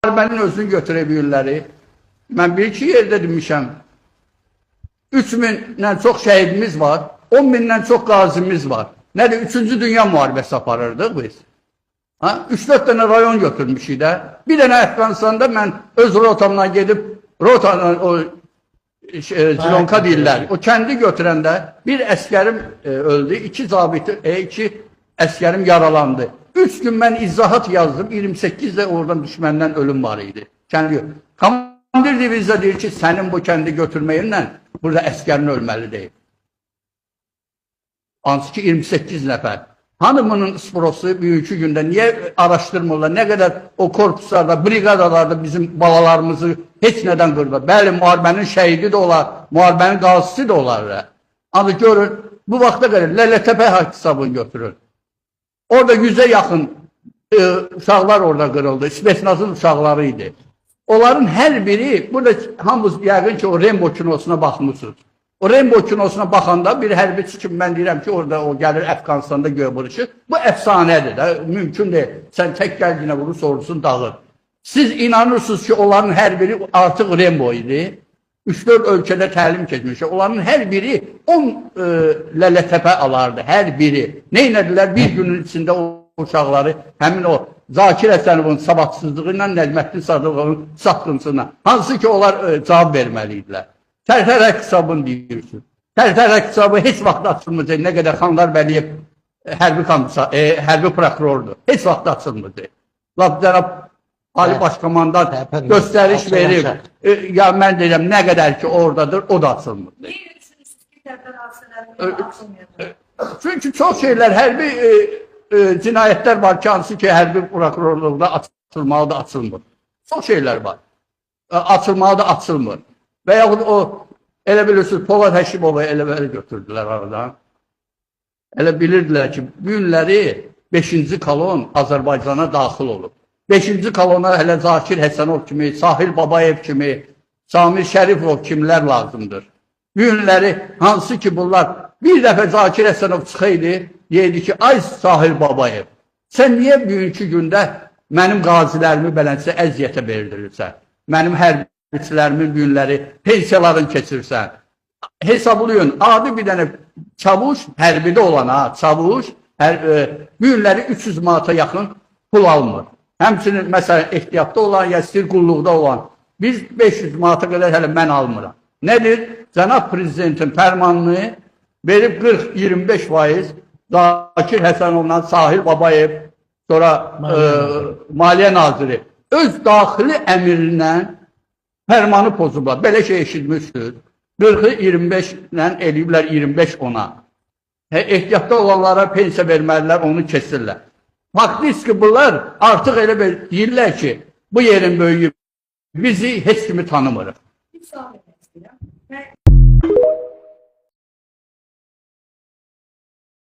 müharibənin özünü götürə bilirləri. Mən bir-iki yerdə demişəm, 3000-dən çox şəhidimiz var, 10.000-dən çox qazimiz var. Nədir? 3-cü dünya müharibəsi aparırdıq biz. 3-4 dənə rayon götürmüşük də. Bir dənə Əfqanistanda mən öz rotamdan gedib, rotanın o Zilonka deyirlər, o kəndi götürəndə bir əskərim öldü, 2 zabiti, 2 əskərim yaralandı. 3 gün mən izahat yazdım, 28 də oradan düşməndən ölüm var idi. Komandir divizya deyir ki, sənin bu kəndi götürməyinlə burada əskərin ölməli deyil. Hansı ki 28 nəfər. Hanımının sprosu bugünkü gündə niyə araşdırmırlar? Nə qədər o korpuslarda, briqadalarda bizim balalarımızı heç nədən qırdılar. Bəli, müharibənin şəhidi də olar, müharibənin qazisi də olar. Amma görün, bu vaxta qədər Lələtəpə hesabını götürün. Orada 100'e yaxın uşaqlar orada qırıldı. Spetsnazın uşaqları idi. Onların hər biri, burada hamımız yəqin ki o Rembo kinosuna baxmışsınız. O Rembo kinosuna baxanda bir hərbiçi kimi mən deyirəm ki, orada o gəlir Əfqanistanda göy vuruşur. Bu əfsanədir də, mümkün deyil. Sən tək gəl yine bunu sorursun, dağır. Siz inanırsınız ki, onların hər biri artıq Rembo idi. 3-4 ölkədə təlim keçmiş. Onların hər biri 10 Lələtəpə alardı, hər biri. Neynədilər? Bir günün içində o uşaqları, həmin o Zakir Həsənovun savadsızlığı ilə Nəcməddin Sadıqovun satqıncısına, hansı ki onlar cavab verməliydilər. Tərtərək hesabını deyirsiniz. Tərtərək hesabı heç vaxt açılmayacaq. Nə qədər Xanlar Vəliyev hərbi prokurordur. Heç vaxt açılmayacaq. Cənab Ali Başkomandan göstəriş verir. Ya mən deyirəm, nə qədər ki oradadır, o da açılmayacaq. Çünki çox şeylər, hərbi cinayətlər var ki, hansı ki hərbi prokurorluqda açılmalı da açılmır. Çox şeylər var. Açılmalı da açılmır. Və yaxud o, elə bilirsiniz, Polad Həşimovu elə belə götürdülər aradan. Elə bilirdilər ki, bu günləri 5-ci kolon Azərbaycana daxil olub. 5-ci kolona hələ Zakir Həsənov kimi, Sahil Babayev kimi, Samir Şərifov kimlər lazımdır. Bu günləri hansı ki bunlar, bir dəfə Zakir Həsənov çıxaydı, deyirdi ki, ay Sahil Babayev, sən niyə bugünkü gündə mənim qazilərimi belənsə əziyyətə verdirirsən? Mənim hərbiçilərimin günləri, pensiyalarını keçirsən. Hesablayın, adi bir dənə çavuş, hərbidə olan çavuş, bu günləri 300 manata yaxın pul almır. Həmçinin, məsələn, ehtiyatda olan, ya istir qulluqda olan, biz 500 manata qədər hələ mən almıram. Nədir? Cənab Prezidentin fərmanını verib 40-25%, Zakir Həsənovla Sahil Babayev, sonra Maliyyə Naziri öz daxili əmrindən fərmanı pozublar. Belə şey eşitmişsiniz. 40'ı 25-lə eləyiblər 25 ona. Ehtiyatda olanlara pensiya verməlilər, onu kesirlər. Faktiki bunlar artıq elə deyirlər ki, bu yerin böyüyü bizi heç kimi tanımırıq.